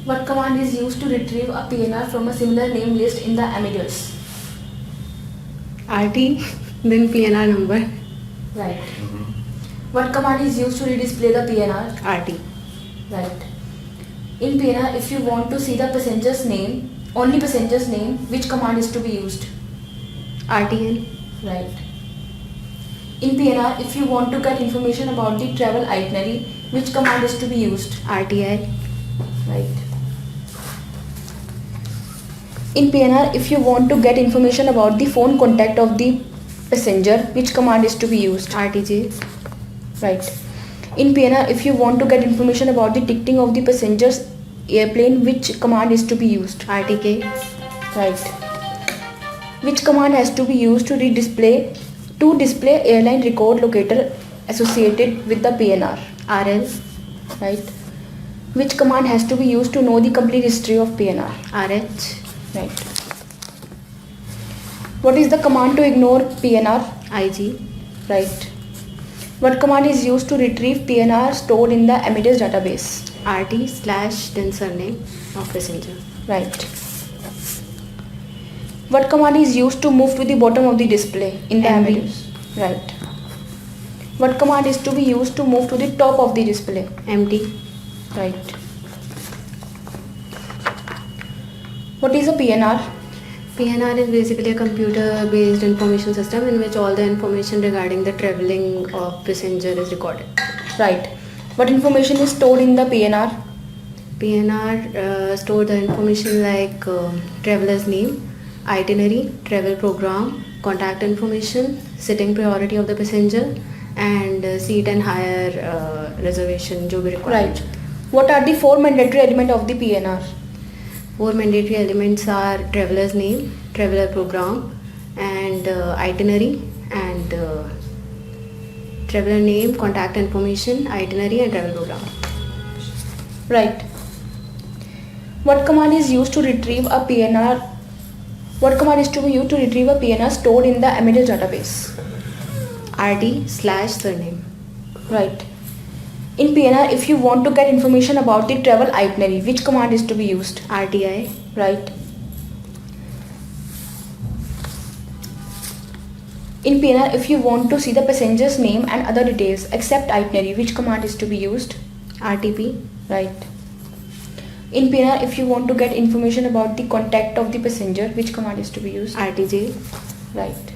What command is used to retrieve a PNR from a similar name list in the Amadeus? RT, then PNR number. Right. What command is used to redisplay the PNR? RT. Right. In PNR, if you want to see the passenger's name, only passenger's name, which command is to be used? RTN. Right. In PNR, if you want to get information about the travel itinerary, which command is to be used? RTI. Right. In PNR, if you want to get information about the phone contact of the passenger, which command is to be used? RTJ. Right. In PNR, if you want to get information about the ticketing of the passenger's airplane, which command is to be used? RTK. Right. Which command has to be used to display airline record locator associated with the PNR? RL. Right. Which command has to be used to know the complete history of PNR? RH. Right. What is the command to ignore PNR? IG. Right. What command is used to retrieve PNR stored in the Amadeus database? RT / then surname of passenger. Right. What command is used to move to the bottom of the display in the MB. Amadeus? Right. What command is to be used to move to the top of the display? MT. Right. What is a PNR? PNR is basically a computer-based information system in which all the information regarding the traveling of passenger is recorded. Right. What information is stored in the PNR? PNR store the information like traveler's name, itinerary, travel program, contact information, sitting priority of the passenger, and seat and higher reservation जो भी required. Right. What are the 4 mandatory elements of the PNR? 4 mandatory elements are traveler's name, traveler program, and itinerary, and traveler name, contact information, itinerary, and travel program. Right. What command is used to retrieve a PNR? What command is to be used to retrieve a PNR stored in the Amadeus database? RT / surname. Right. In PNR, if you want to get information about the travel itinerary, which command is to be used? RTI. Right. In PNR, if you want to see the passenger's name and other details except itinerary, which command is to be used? RTP. Right. In PNR, if you want to get information about the contact of the passenger, which command is to be used? RTJ. Right.